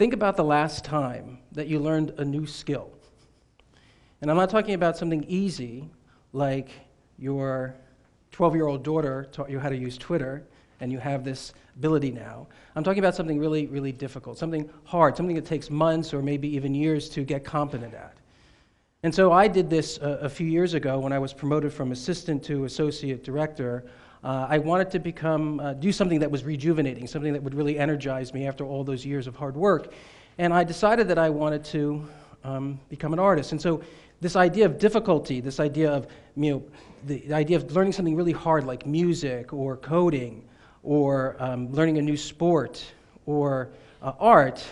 Think about the last time that you learned a new skill. And I'm not talking about something easy, like your 12-year-old daughter taught you how to use Twitter, and you have this ability now. I'm talking about something really, really difficult, something hard, something that takes months or maybe even years to get competent at. And so I did this a few years ago when I was promoted from assistant to associate director. I wanted to do something that was rejuvenating, something that would really energize me after all those years of hard work. And I decided that I wanted to become an artist. And so this idea of difficulty, this idea of, the idea of learning something really hard like music or coding or learning a new sport or art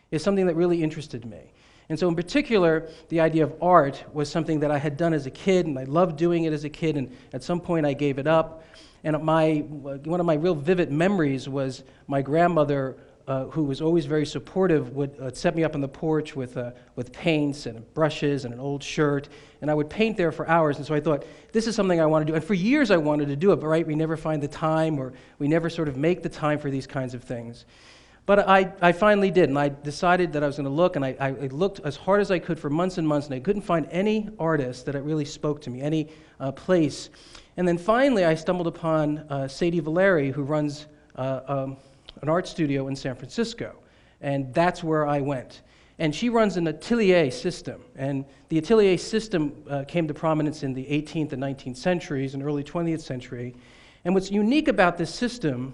is something that really interested me. And so in particular, the idea of art was something that I had done as a kid, and I loved doing it as a kid, and at some point I gave it up. And one of my real vivid memories was my grandmother, who was always very supportive, would set me up on the porch with paints and brushes and an old shirt, and I would paint there for hours. And so I thought, this is something I want to do. And for years I wanted to do it, but right, we never find the time, or we never sort of make the time for these kinds of things. But I finally did, and I decided that I was going to look, and I looked as hard as I could for months and months, and I couldn't find any artist that really spoke to me, any place. And then finally I stumbled upon Sadie Valeri, who runs an art studio in San Francisco, and that's where I went. And she runs an atelier system, and the atelier system came to prominence in the 18th and 19th centuries and early 20th century. And what's unique about this system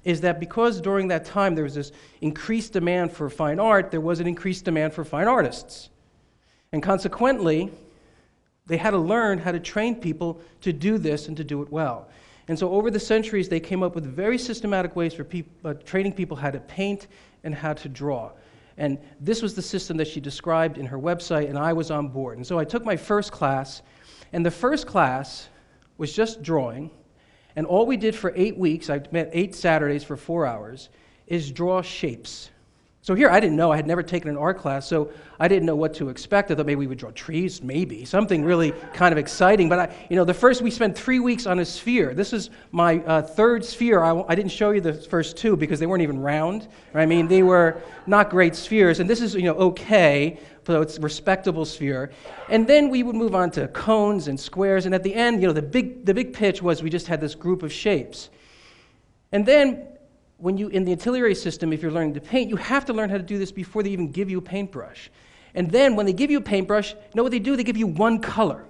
is that because during that time there was this increased demand for fine art, there was an increased demand for fine artists. And consequently, they had to learn how to train people to do this and to do it well. And so over the centuries, they came up with very systematic ways for training people how to paint and how to draw. And this was the system that she described in her website, and I was on board. And so I took my first class, and the first class was just drawing. And all we did for 8 weeks, I met 8 Saturdays for 4 hours, is draw shapes. So here, I didn't know, I had never taken an art class, so I didn't know what to expect. I thought maybe we would draw trees, maybe, something really kind of exciting. But we spent 3 weeks on a sphere. This is my third sphere. I didn't show you the first 2 because they weren't even round. Right? I mean, they were not great spheres, and this is, okay, so it's a respectable sphere. And then we would move on to cones and squares, and at the end, the big pitch was we just had this group of shapes. And then in the atelier system, if you're learning to paint, you have to learn how to do this before they even give you a paintbrush. And then when they give you a paintbrush, you know what they do? They give you one color.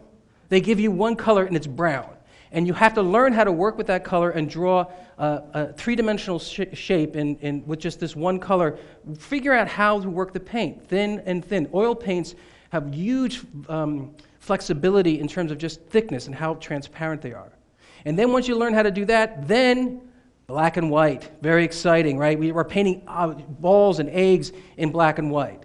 They give you one color, and it's brown. And you have to learn how to work with that color and draw a three-dimensional shape with just this one color. Figure out how to work the paint, thin and thin. Oil paints have huge flexibility in terms of just thickness and how transparent they are. And then once you learn how to do that, then black and white, very exciting, right? We were painting balls and eggs in black and white.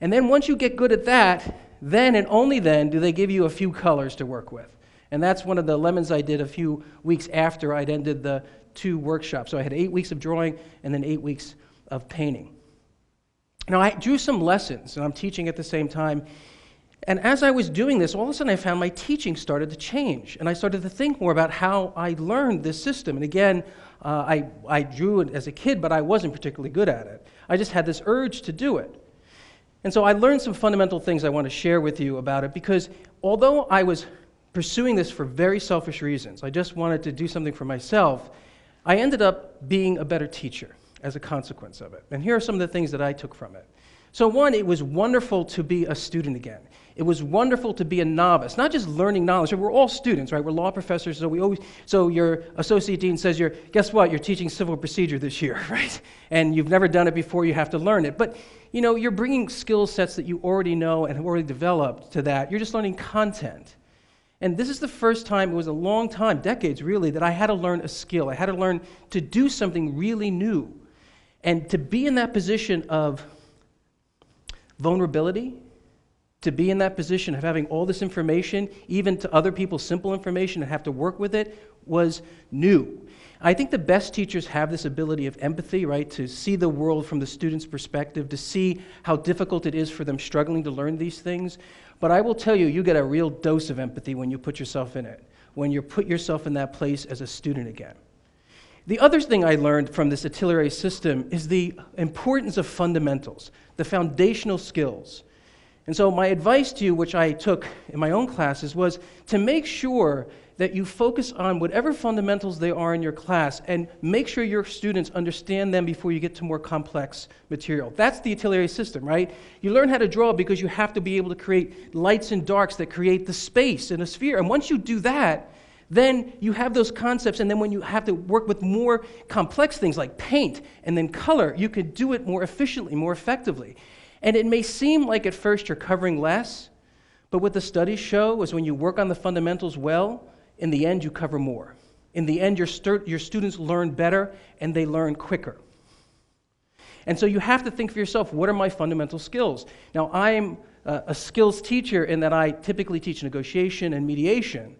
And then once you get good at that, then and only then do they give you a few colors to work with. And that's one of the lemons I did a few weeks after I'd ended the 2 workshops. So I had 8 weeks of drawing and then 8 weeks of painting. Now I drew some lessons, and I'm teaching at the same time. And as I was doing this, all of a sudden I found my teaching started to change. And I started to think more about how I learned this system. And again, I drew it as a kid, but I wasn't particularly good at it. I just had this urge to do it. And so I learned some fundamental things I want to share with you about it, because although I was pursuing this for very selfish reasons, I just wanted to do something for myself, I ended up being a better teacher as a consequence of it. And here are some of the things that I took from it. So one, it was wonderful to be a student again. It was wonderful to be a novice, not just learning knowledge. We're all students, right? We're law professors, so your associate dean says, guess what? You're teaching civil procedure this year, right? And you've never done it before, you have to learn it. But, you're bringing skill sets that you already know and have already developed to that. You're just learning content. And this is the first time, it was a long time, decades really, that I had to learn a skill. I had to learn to do something really new. And to be in that position of vulnerability, to be in that position of having all this information, even to other people, simple information, and have to work with it, was new. I think the best teachers have this ability of empathy, right, to see the world from the student's perspective, to see how difficult it is for them struggling to learn these things. But I will tell you, you get a real dose of empathy when you put yourself in it, when you put yourself in that place as a student again. The other thing I learned from this artillery system is the importance of fundamentals, the foundational skills. And so my advice to you, which I took in my own classes, was to make sure that you focus on whatever fundamentals they are in your class and make sure your students understand them before you get to more complex material. That's the artillery system, right? You learn how to draw because you have to be able to create lights and darks that create the space in a sphere. And once you do that, then you have those concepts, and then when you have to work with more complex things like paint and then color, you can do it more efficiently, more effectively. And it may seem like at first you're covering less, but what the studies show is when you work on the fundamentals well, in the end you cover more. In the end, your students learn better and they learn quicker. And so you have to think for yourself, what are my fundamental skills? Now, I'm a skills teacher in that I typically teach negotiation and mediation.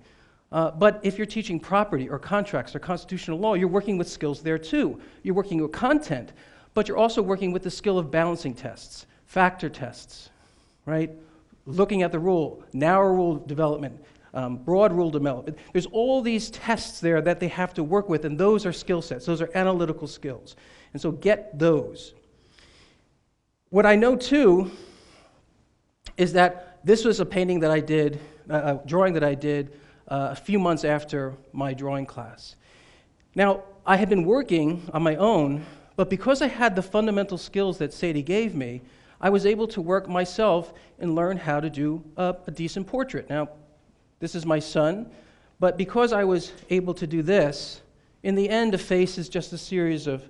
But if you're teaching property or contracts or constitutional law, you're working with skills there too. You're working with content, but you're also working with the skill of balancing tests, factor tests, right? Looking at the rule, narrow rule development, broad rule development. There's all these tests there that they have to work with, and those are skill sets. Those are analytical skills. And so get those. What I know too is that this was a painting that I did, a drawing that I did a few months after my drawing class. Now, I had been working on my own, but because I had the fundamental skills that Sadie gave me, I was able to work myself and learn how to do a decent portrait. Now, this is my son, but because I was able to do this, in the end, a face is just a series of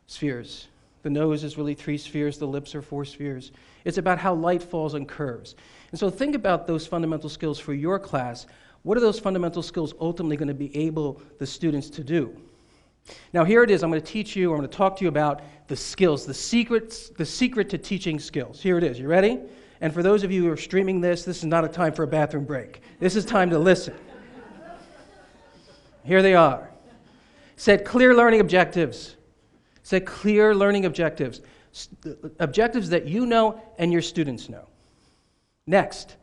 spheres. The nose is really 3 spheres, the lips are 4 spheres. It's about how light falls on curves. And so think about those fundamental skills for your class. What are those fundamental skills ultimately going to be able the students to do? Now here it is. I'm going to teach you, I'm going to talk to you about the skills, the secret to teaching skills. Here it is. You ready? And for those of you who are streaming this is not a time for a bathroom break. This is time to listen. Here they are. Set clear learning objectives. Set clear learning objectives. Objectives that you know and your students know. Next,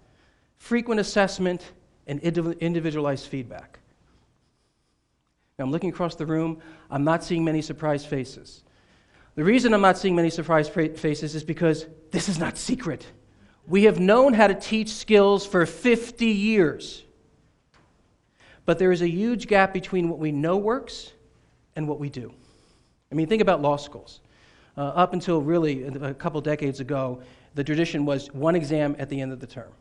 frequent assessment and individualized feedback. Now I'm looking across the room. I'm not seeing many surprised faces. The reason I'm not seeing many surprised faces is because this is not secret. We have known how to teach skills for 50 years. But there is a huge gap between what we know works and what we do. I mean, think about law schools. Up until really a couple decades ago, the tradition was one exam at the end of the term,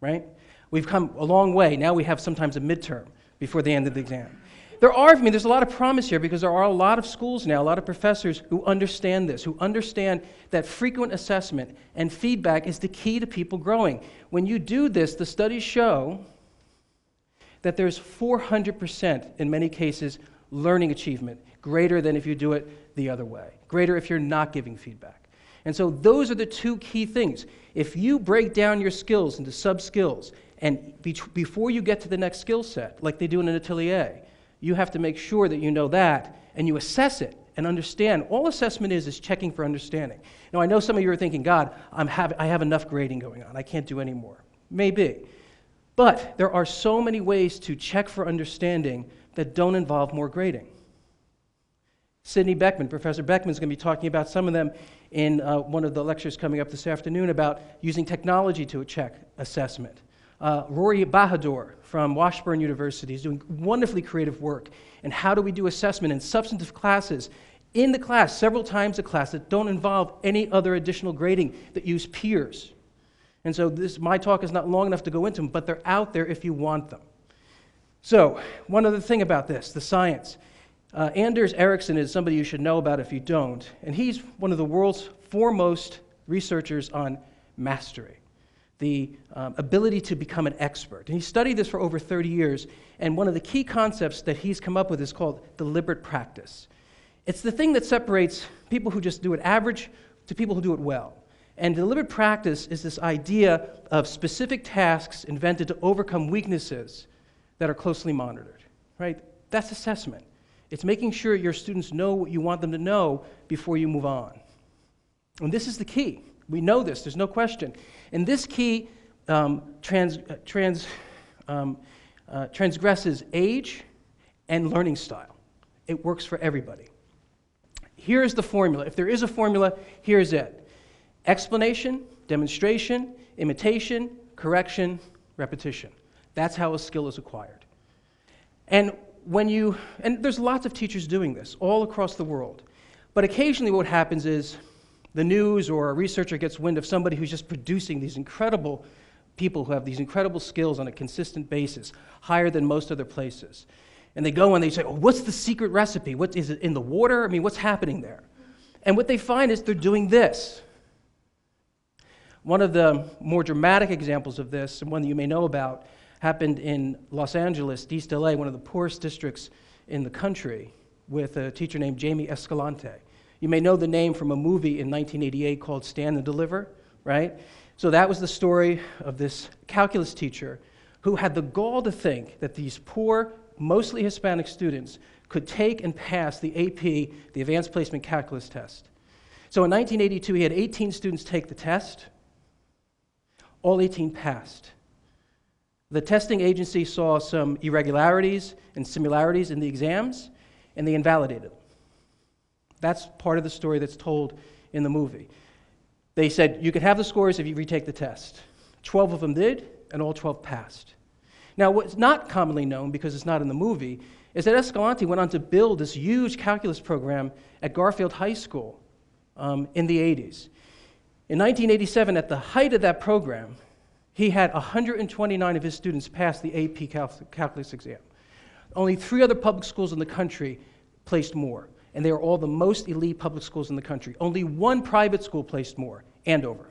right? We've come a long way. Now we have sometimes a midterm before the end of the exam. There's a lot of promise here because there are a lot of schools now, a lot of professors who understand this, who understand that frequent assessment and feedback is the key to people growing. When you do this, the studies show that there's 400% in many cases learning achievement, greater than if you do it the other way, greater if you're not giving feedback. And so those are the 2 key things. If you break down your skills into sub-skills, and before you get to the next skill set, like they do in an atelier, you have to make sure that you know that, and you assess it and understand. All assessment is checking for understanding. Now, I know some of you are thinking, God, I have enough grading going on. I can't do any more. Maybe. But there are so many ways to check for understanding that don't involve more grading. Sidney Beckman, Professor Beckman, is going to be talking about some of them in one of the lectures coming up this afternoon about using technology to check assessment. Rory Bahadur from Washburn University is doing wonderfully creative work. And how do we do assessment in substantive classes in the class, several times a class, that don't involve any other additional grading, that use peers? And so my talk is not long enough to go into them, but they're out there if you want them. So one other thing about this, the science. Anders Ericsson is somebody you should know about if you don't, and he's one of the world's foremost researchers on mastery, the ability to become an expert. And he studied this for over 30 years, and one of the key concepts that he's come up with is called deliberate practice. It's the thing that separates people who just do it average to people who do it well. And deliberate practice is this idea of specific tasks invented to overcome weaknesses that are closely monitored, right? That's assessment. It's making sure your students know what you want them to know before you move on. And this is the key. We know this, there's no question. And this key transgresses age and learning style. It works for everybody. Here's the formula. If there is a formula, here's it. Explanation, demonstration, imitation, correction, repetition. That's how a skill is acquired. And there's lots of teachers doing this all across the world. But occasionally what happens is the news or a researcher gets wind of somebody who's just producing these incredible people who have these incredible skills on a consistent basis, higher than most other places. And they go and they say, oh, what's the secret recipe? What is it in the water? I mean, what's happening there? And what they find is they're doing this. One of the more dramatic examples of this, and one that you may know about, happened in Los Angeles, East LA, one of the poorest districts in the country, with a teacher named Jamie Escalante. You may know the name from a movie in 1988 called Stand and Deliver, right? So that was the story of this calculus teacher who had the gall to think that these poor, mostly Hispanic students could take and pass the AP, the Advanced Placement Calculus test. So in 1982, he had 18 students take the test. All 18 passed. The testing agency saw some irregularities and similarities in the exams, and they invalidated them. That's part of the story that's told in the movie. They said, you could have the scores if you retake the test. 12 of them did, and all 12 passed. Now, what's not commonly known, because it's not in the movie, is that Escalante went on to build this huge calculus program at Garfield High School in the 80s. In 1987, at the height of that program, he had 129 of his students pass the AP calculus exam. Only 3 other public schools in the country placed more, and they were all the most elite public schools in the country. Only 1 private school placed more, Andover,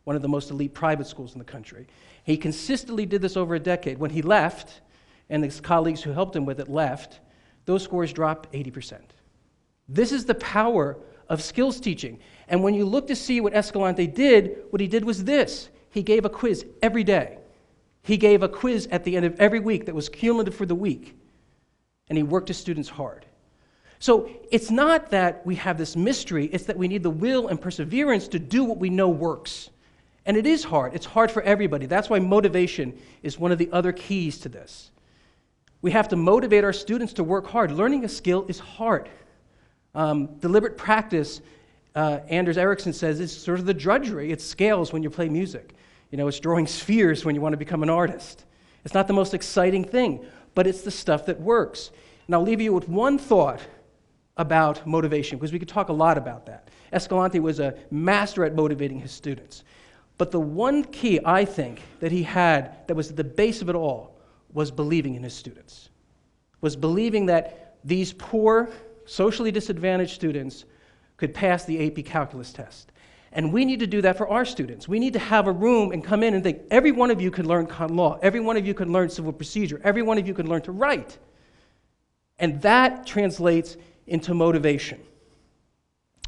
one of the most elite private schools in the country. He consistently did this over a decade. When he left, and his colleagues who helped him with it left, those scores dropped 80%. This is the power of skills teaching. And when you look to see what Escalante did, what he did was this. He gave a quiz every day. He gave a quiz at the end of every week that was cumulative for the week. And he worked his students hard. So it's not that we have this mystery, it's that we need the will and perseverance to do what we know works. And it is hard. It's hard for everybody. That's why motivation is one of the other keys to this. We have to motivate our students to work hard. Learning a skill is hard. Deliberate practice, Anders Ericsson says, is sort of the drudgery. It's scales when you play music. You know, it's drawing spheres when you want to become an artist. It's not the most exciting thing, but it's the stuff that works. And I'll leave you with one thought about motivation, because we could talk a lot about that. Escalante was a master at motivating his students. But the one key, I think, that he had that was at the base of it all was believing in his students, was believing that these poor, socially disadvantaged students could pass the AP calculus test. And we need to do that for our students. We need to have a room and come in and think, every one of you could learn common law, every one of you could learn civil procedure, every one of you could learn to write. And that translates into motivation.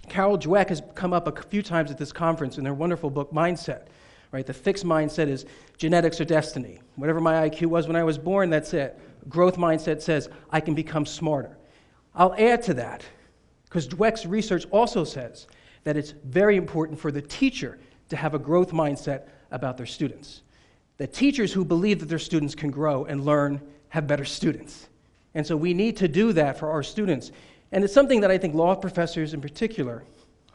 Carol Dweck has come up a few times at this conference in her wonderful book, Mindset. Right? The fixed mindset is genetics or destiny. Whatever my IQ was when I was born, that's it. Growth mindset says, I can become smarter. I'll add to that, because Dweck's research also says that it's very important for the teacher to have a growth mindset about their students. That teachers who believe that their students can grow and learn have better students. And so we need to do that for our students. And it's something that I think law professors in particular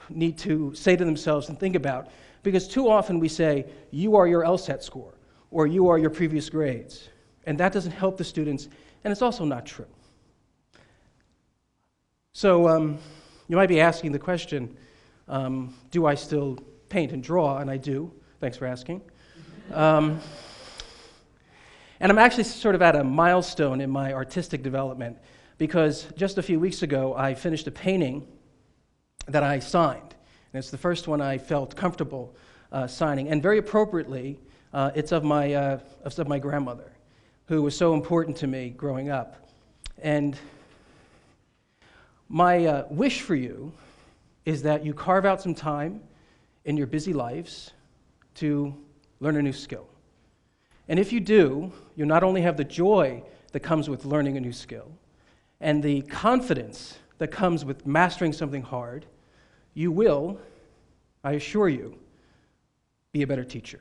need to say to themselves and think about, because too often we say, you are your LSAT score, or you are your previous grades. And that doesn't help the students, and it's also not true. So you might be asking the question, do I still paint and draw? And I do. Thanks for asking. And I'm actually sort of at a milestone in my artistic development, because just a few weeks ago, I finished a painting that I signed. And it's the first one I felt comfortable signing. And very appropriately, it's of my grandmother, who was so important to me growing up. And my wish for you is that you carve out some time in your busy lives to learn a new skill. And if you do, you'll not only have the joy that comes with learning a new skill and the confidence that comes with mastering something hard, you will, I assure you, be a better teacher.